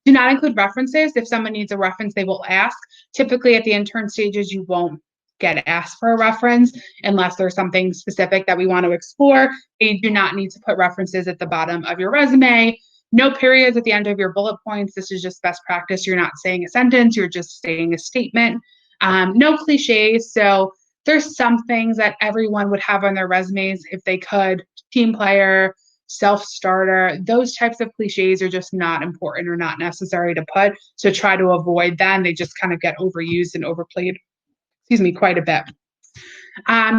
Do not include references. If someone needs a reference, they will ask. Typically at the intern stages, you won't get asked for a reference unless there's something specific that we want to explore. You do not need to put references at the bottom of your resume. No periods at the end of your bullet points. This is just best practice. You're not saying a sentence, you're just saying a statement. No cliches. So there's some things that everyone would have on their resumes if they could. Team player, self-starter, those types of cliches are just not important or not necessary to put. So try to avoid them. They just kind of get overused and overplayed, quite a bit.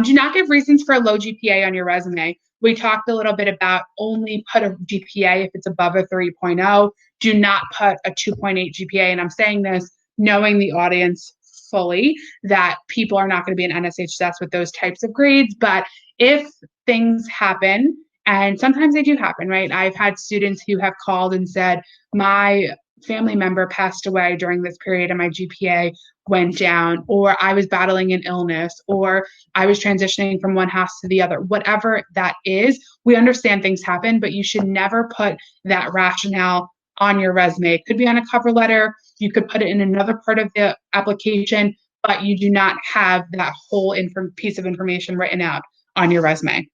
Do not give reasons for a low GPA on your resume. We talked a little bit about only put a GPA if it's above a 3.0. Do not put a 2.8 GPA. And I'm saying this knowing the audience fully that people are not going to be in NSHSS with those types of grades. But if things happen, and sometimes they do happen, right? I've had students who have called and said, my family member passed away during this period and my GPA went down, or I was battling an illness, or I was transitioning from one house to the other. Whatever that is, we understand things happen, but you should never put that rationale on your resume. It could be on a cover letter. You could put it in another part of the application, but you do not have that whole piece of information written out on your resume.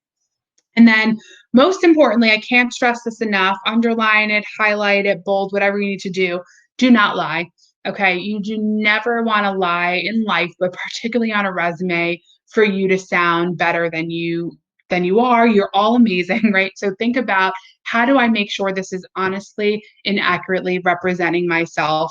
And then most importantly, I can't stress this enough, underline it, highlight it, bold, whatever you need to do not lie. Okay, you do never want to lie in life, but particularly on a resume for you to sound better than you are. You're all amazing, right? So think about, how do I make sure this is honestly and accurately representing myself?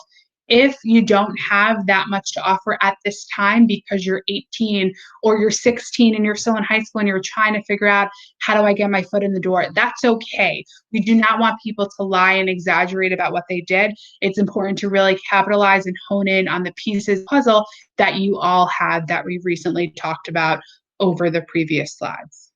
If you don't have that much to offer at this time because you're 18 or you're 16 and you're still in high school and you're trying to figure out, how do I get my foot in the door? That's okay. We do not want people to lie and exaggerate about what they did. It's important to really capitalize and hone in on the pieces of the puzzle that you all have that we recently talked about over the previous slides.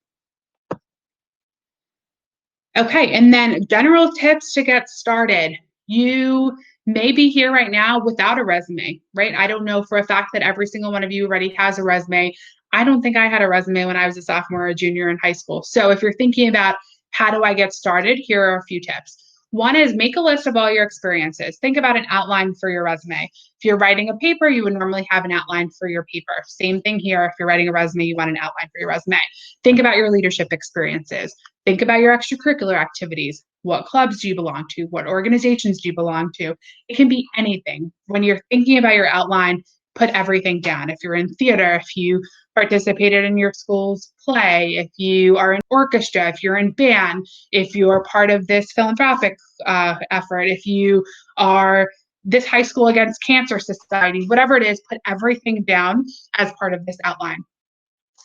Okay, and then general tips to get started. You may be here right now without a resume, right? I don't know for a fact that every single one of you already has a resume. I don't think I had a resume when I was a sophomore or a junior in high school. So if you're thinking about, how do I get started, here are a few tips. One is, make a list of all your experiences. Think about an outline for your resume. If you're writing a paper, you would normally have an outline for your paper. Same thing here. If you're writing a resume, you want an outline for your resume. Think about your leadership experiences. Think about your extracurricular activities. What clubs do you belong to? What organizations do you belong to? It can be anything. When you're thinking about your outline, put everything down. If you're in theater, if you participated in your school's play, if you are in orchestra, if you're in band, if you're part of this philanthropic effort, if you are this High School Against Cancer Society, whatever it is, put everything down as part of this outline.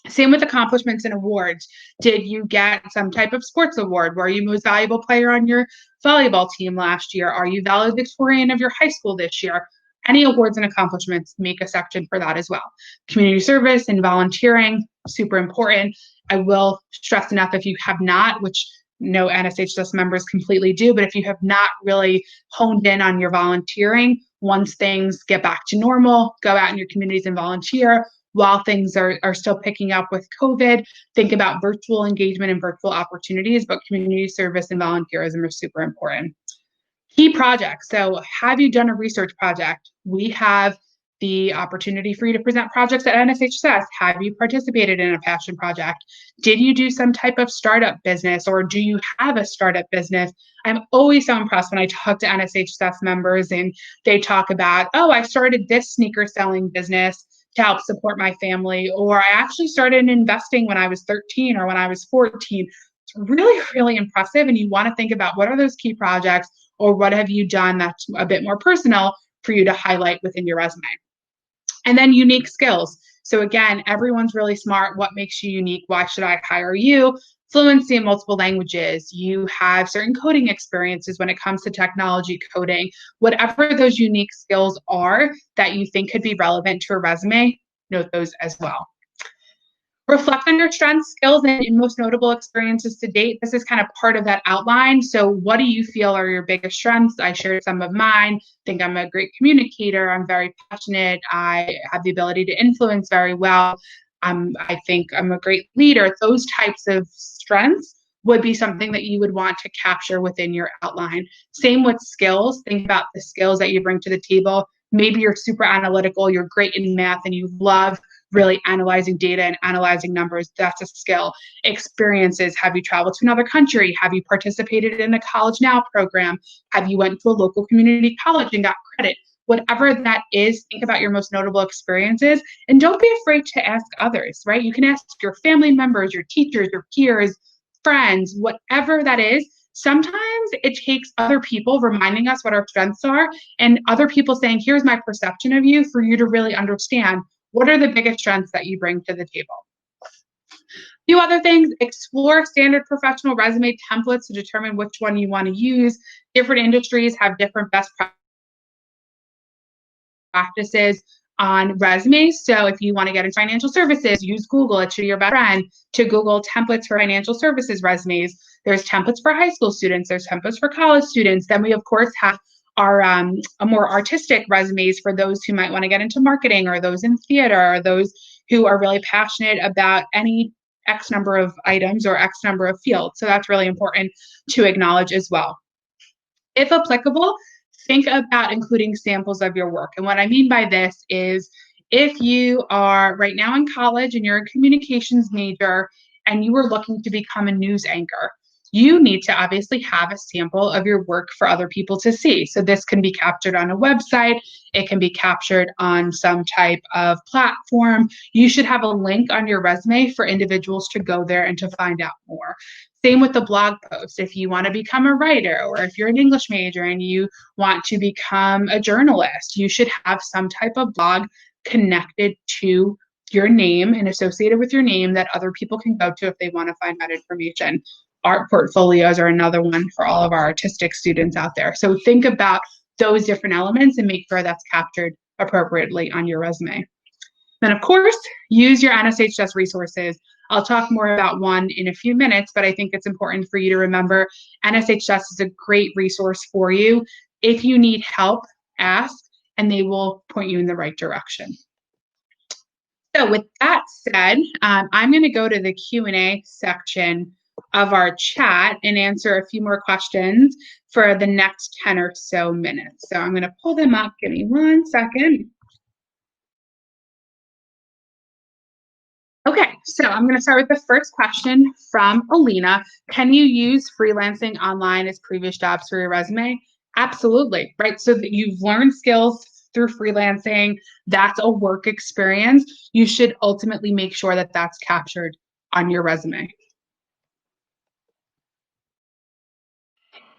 Same with accomplishments and awards. Did you get some type of sports award? Were you most valuable player on your volleyball team last year? Are you valedictorian of your high school this year? Any awards and accomplishments, make a section for that as well. Community service and volunteering, super important. I will stress enough, if you have not, which no NSHSS members completely do, but if you have not really honed in on your volunteering, once things get back to normal, go out in your communities and volunteer. While things are still picking up with COVID, think about virtual engagement and virtual opportunities, but community service and volunteerism are super important. Key projects. So have you done a research project? We have the opportunity for you to present projects at NSHSS. Have you participated in a passion project? Did you do some type of startup business, or do you have a startup business? I'm always so impressed when I talk to NSHSS members and they talk about, oh, I started this sneaker selling business to help support my family, or I actually started investing when I was 13 or when I was 14. It's really, really impressive. And you want to think about, what are those key projects, or what have you done that's a bit more personal for you to highlight within your resume. And then unique skills. So again, everyone's really smart. What makes you unique? Why should I hire you? Fluency in multiple languages. You have certain coding experiences when it comes to technology coding. Whatever those unique skills are that you think could be relevant to a resume, note those as well. Reflect on your strengths, skills, and most notable experiences to date. This is kind of part of that outline. So what do you feel are your biggest strengths? I shared some of mine. I think I'm a great communicator. I'm very passionate. I have the ability to influence very well. I think I'm a great leader. Those types of strengths would be something that you would want to capture within your outline. Same with skills. Think about the skills that you bring to the table. Maybe you're super analytical, you're great in math, and you love really analyzing data and analyzing numbers. That's a skill. Experiences. Have you traveled to another country? Have you participated in a College Now program? Have you went to a local community college and got credit? Whatever that is, think about your most notable experiences, and don't be afraid to ask others, right? You can ask your family members, your teachers, your peers, friends, whatever that is. Sometimes it takes other people reminding us what our strengths are, and other people saying, here's my perception of you, for you to really understand, what are the biggest strengths that you bring to the table. A few other things: explore standard professional resume templates to determine which one you want to use. Different industries have different best practices on resumes. So if you want to get into financial services, use Google. It should be your best friend to Google templates for financial services resumes. There's templates for high school students. There's templates for college students. Then we, of course, have our more artistic resumes for those who might want to get into marketing, or those in theater, or those who are really passionate about any X number of items or X number of fields. So that's really important to acknowledge as well. If applicable, think about including samples of your work. And what I mean by this is, if you are right now in college and you're a communications major and you were looking to become a news anchor, you need to obviously have a sample of your work for other people to see. So this can be captured on a website, it can be captured on some type of platform. You should have a link on your resume for individuals to go there and to find out more. Same with the blog post. If you want to become a writer, or if you're an English major and you want to become a journalist, you should have some type of blog connected to your name and associated with your name that other people can go to if they want to find out information. Art portfolios are another one for all of our artistic students out there. So think about those different elements and make sure that's captured appropriately on your resume. Then, of course, use your NSHSS resources. I'll talk more about one in a few minutes, but I think it's important for you to remember NSHSS is a great resource for you. If you need help, ask, and they will point you in the right direction. So with that said, I'm going to go to the Q&A section of our chat and answer a few more questions for the next 10 or so minutes. So I'm going to pull them up. Give me 1 second. Okay, so I'm going to start with the first question from Alina. Can you use freelancing online as previous jobs for your resume? Absolutely, right? So that you've learned skills through freelancing, that's a work experience. You should ultimately make sure that that's captured on your resume.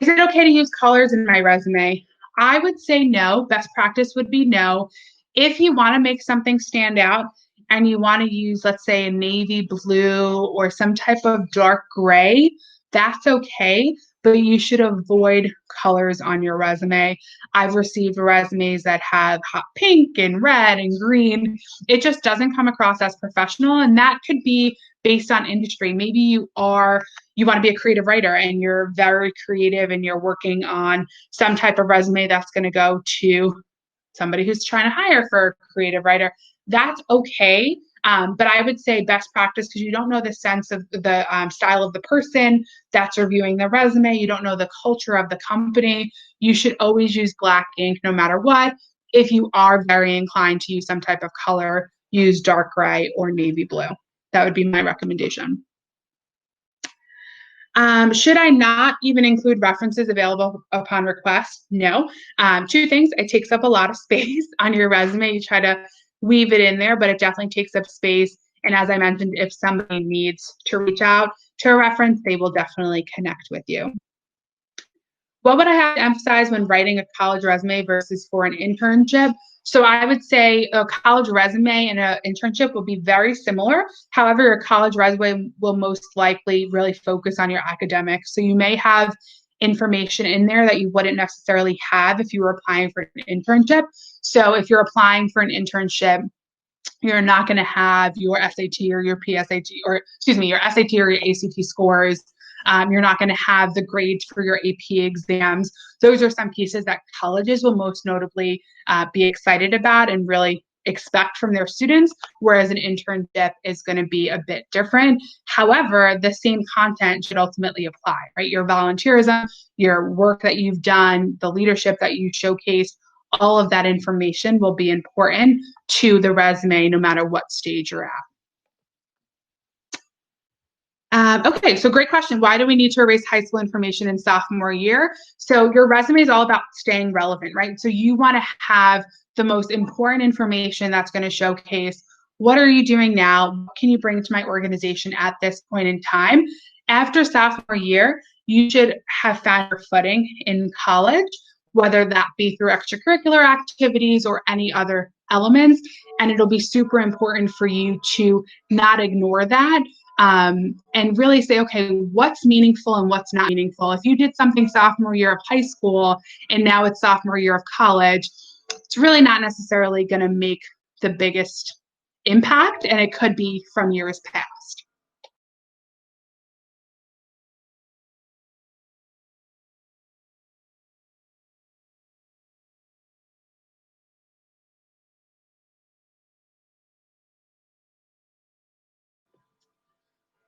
Is it okay to use colors in my resume? I would say no. Best practice would be no. If you want to make something stand out and you want to use, let's say, a navy blue or some type of dark gray, that's okay, but you should avoid colors on your resume. I've received resumes that have hot pink and red and green. It just doesn't come across as professional, and that could be based on industry. Maybe you want to be a creative writer and you're very creative and you're working on some type of resume that's going to go to somebody who's trying to hire for a creative writer. That's okay. But I would say best practice, because you don't know the sense of the style of the person that's reviewing the resume. You don't know the culture of the company. You should always use black ink no matter what. If you are very inclined to use some type of color, use dark gray or navy blue. That would be my recommendation. Should I not even include references available upon request? No. Two things, it takes up a lot of space on your resume. You try to weave it in there, but it definitely takes up space. And as I mentioned, if somebody needs to reach out to a reference, they will definitely connect with you. What would I have to emphasize when writing a college resume versus for an internship? So I would say a college resume and an internship will be very similar. However, your college resume will most likely really focus on your academics. So you may have information in there that you wouldn't necessarily have if you were applying for an internship. So if you're applying for an internship, you're not going to have your SAT or your PSAT, or excuse me, your SAT or your ACT scores. You're not going to have the grades for your AP exams. Those are some pieces that colleges will most notably be excited about and really expect from their students, whereas an internship is going to be a bit different. However, the same content should ultimately apply, right? Your volunteerism, your work that you've done, the leadership that you showcase, all of that information will be important to the resume no matter what stage you're at. Okay, so great question. Why do we need to erase high school information in sophomore year? So your resume is all about staying relevant, right? So you want to have the most important information that's going to showcase what are you doing now? What can you bring to my organization at this point in time? After sophomore year, you should have found your footing in college, whether that be through extracurricular activities or any other elements. And it'll be super important for you to not ignore that, and really say, okay, what's meaningful and what's not meaningful. If you did something sophomore year of high school and now it's sophomore year of college, it's really not necessarily going to make the biggest impact, and it could be from years past.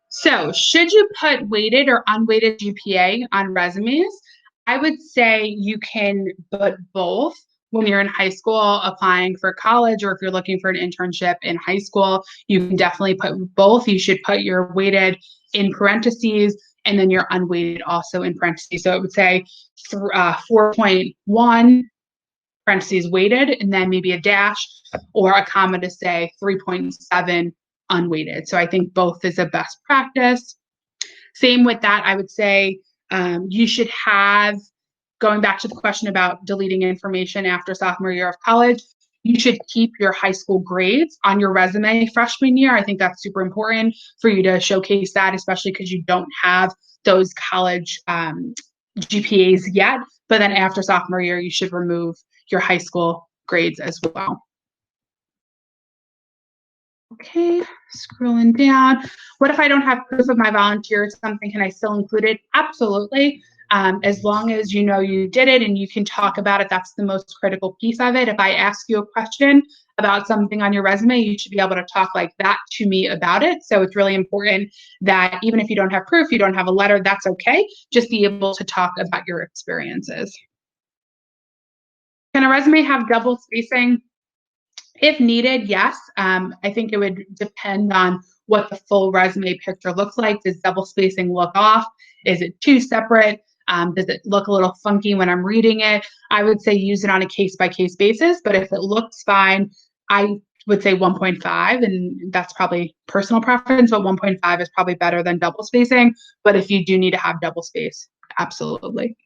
So, should you put weighted or unweighted GPA on resumes? I would say you can put both. when you're in high school applying for college, or if you're looking for an internship in high school, you can definitely put both. You should put your weighted in parentheses and then your unweighted also in parentheses. So it would say 4.1 parentheses weighted, and then maybe a dash or a comma to say 3.7 unweighted. So I think both is a best practice. Same with that, I would say you should have, going back to the question about deleting information after sophomore year of college, you should keep your high school grades on your resume freshman year. I think that's super important for you to showcase that, especially because you don't have those college GPAs yet. But then after sophomore year, you should remove your high school grades as well. Okay, scrolling down. What if I don't have proof of my volunteer or something? Can I still include it? Absolutely. As long as you know you did it and you can talk about it, that's the most critical piece of it. If I ask you a question about something on your resume, you should be able to talk like that to me about it. So it's really important that even if you don't have proof, you don't have a letter, that's okay. Just be able to talk about your experiences. Can a resume have double spacing? If needed, yes. I think it would depend on what the full resume picture looks like. Does double spacing look off? Is it too separate? Does it look a little funky when I'm reading it? I would say use it on a case-by-case basis, but if it looks fine, I would say 1.5, and that's probably personal preference, but 1.5 is probably better than double spacing. But if you do need to have double space, absolutely.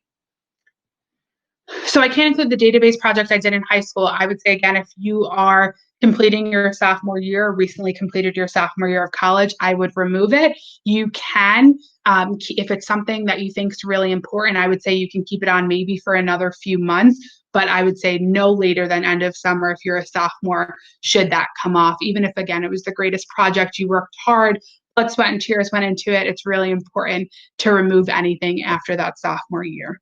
So I can't include the database project I did in high school. I would say, again, if you are completing your sophomore year, recently completed your sophomore year of college, I would remove it. You can, if it's something that you think is really important, I would say you can keep it on maybe for another few months, but I would say no later than end of summer if you're a sophomore, should that come off. Even if, again, it was the greatest project, you worked hard, blood, sweat, and tears went into it, it's really important to remove anything after that sophomore year.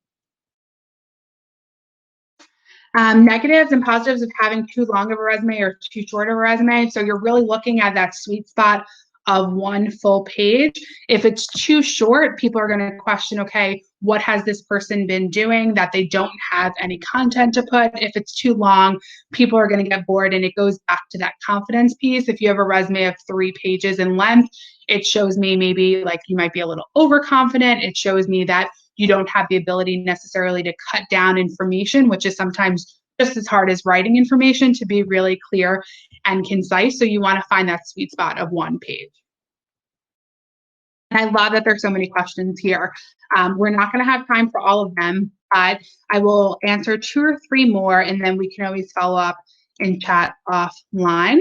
Negatives and positives of having too long of a resume or too short of a resume. So you're really looking at that sweet spot of one full page. If it's too short, people are going to question, okay, what has this person been doing that they don't have any content to put? If it's too long, people are going to get bored, and it goes back to that confidence piece. If you have a resume of 3 pages in length, it shows me maybe like you might be a little overconfident. It shows me that you don't have the ability necessarily to cut down information, which is sometimes just as hard as writing information, to be really clear and concise. So you want to find that sweet spot of one page. And I love that there's so many questions here. We're not going to have time for all of them, but I will answer 2 or 3 more, and then we can always follow up in chat offline.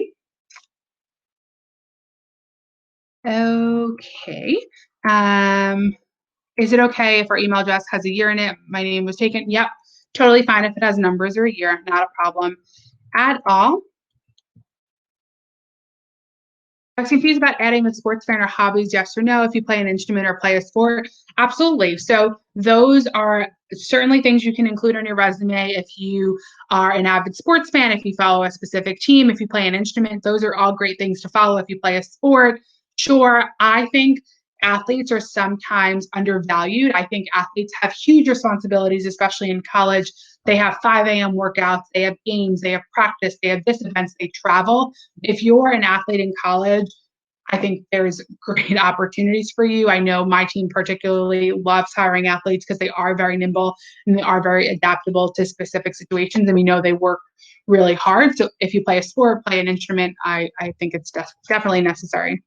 Okay. Is it okay if our email address has a year in it? My name was taken. Yep, totally fine if it has numbers or a year, not a problem at all. I was confused about adding the sports fan or hobbies, yes or no, if you play an instrument or play a sport. Absolutely. So those are certainly things you can include on your resume. If you are an avid sports fan, if you follow a specific team, if you play an instrument, those are all great things to follow. If you play a sport, sure. I think athletes are sometimes undervalued. I think athletes have huge responsibilities, especially in college. They have 5 a.m. workouts, they have games, they have practice, they have this events, they travel. If you're an athlete in college, I think there's great opportunities for you. I know my team particularly loves hiring athletes because they are very nimble and they are very adaptable to specific situations, and we know they work really hard. So if you play a sport, play an instrument, I think it's definitely necessary.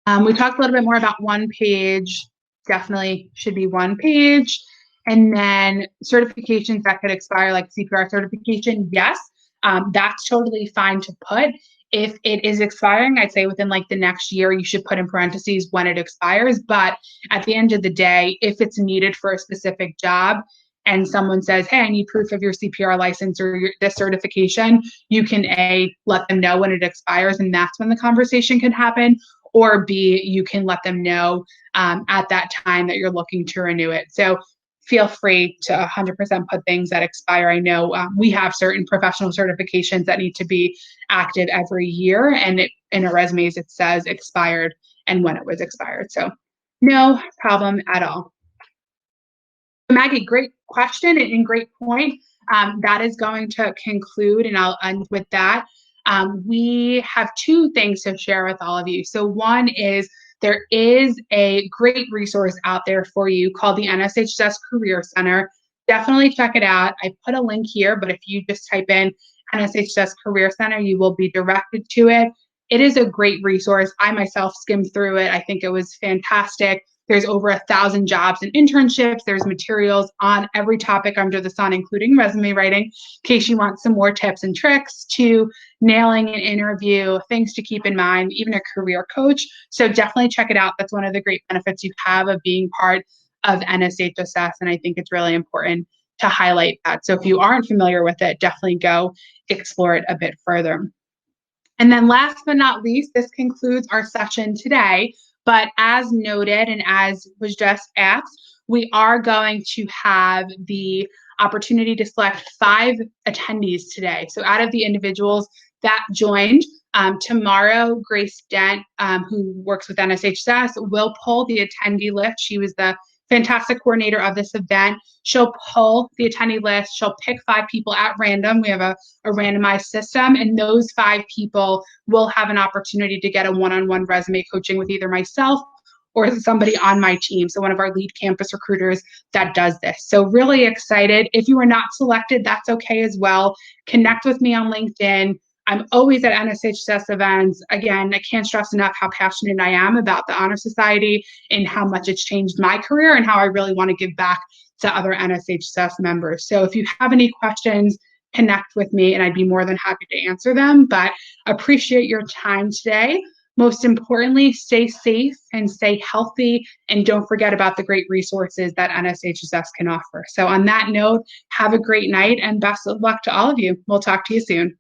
We talked a little bit more about one page. Definitely should be one page. And then certifications that could expire, like CPR certification, yes, that's totally fine to put. If it is expiring, I'd say within like the next year, you should put in parentheses when it expires. But at the end of the day, if it's needed for a specific job and someone says, hey, I need proof of your CPR license or this certification, you can A, let them know when it expires, and that's when the conversation can happen. Or B, you can let them know at that time that you're looking to renew it. So feel free to 100% put things that expire. I know we have certain professional certifications that need to be active every year, and in our resumes it says expired and when it was expired. So no problem at all. Maggie, great question and great point. That is going to conclude, and I'll end with that. We have two things to share with all of you. So one is there is a great resource out there for you called the NSHSS Career Center. Definitely check it out. I put a link here, but if you just type in NSHSS Career Center, you will be directed to it. It is a great resource. I myself skimmed through it. I think it was fantastic. There's over 1,000 jobs and internships. There's materials on every topic under the sun, including resume writing, in case you want some more tips and tricks to nailing an interview, things to keep in mind, even a career coach. So definitely check it out. That's one of the great benefits you have of being part of NSHSS. And I think it's really important to highlight that. So if you aren't familiar with it, definitely go explore it a bit further. And then last but not least, this concludes our session today. But as noted and as was just asked, we are going to have the opportunity to select 5 attendees today. So out of the individuals that joined, tomorrow, Grace Dent, who works with NSHSS, will pull the attendee list. She was the fantastic coordinator of this event. She'll pull the attendee list. She'll pick 5 people at random. We have a randomized system, and those 5 people will have an opportunity to get a one-on-one resume coaching with either myself or somebody on my team. So one of our lead campus recruiters that does this. So really excited. If you are not selected, that's okay as well. Connect with me on LinkedIn. I'm always at NSHSS events. Again, I can't stress enough how passionate I am about the Honor Society and how much it's changed my career and how I really want to give back to other NSHSS members. So if you have any questions, connect with me and I'd be more than happy to answer them. But appreciate your time today. Most importantly, stay safe and stay healthy, and don't forget about the great resources that NSHSS can offer. So on that note, have a great night and best of luck to all of you. We'll talk to you soon.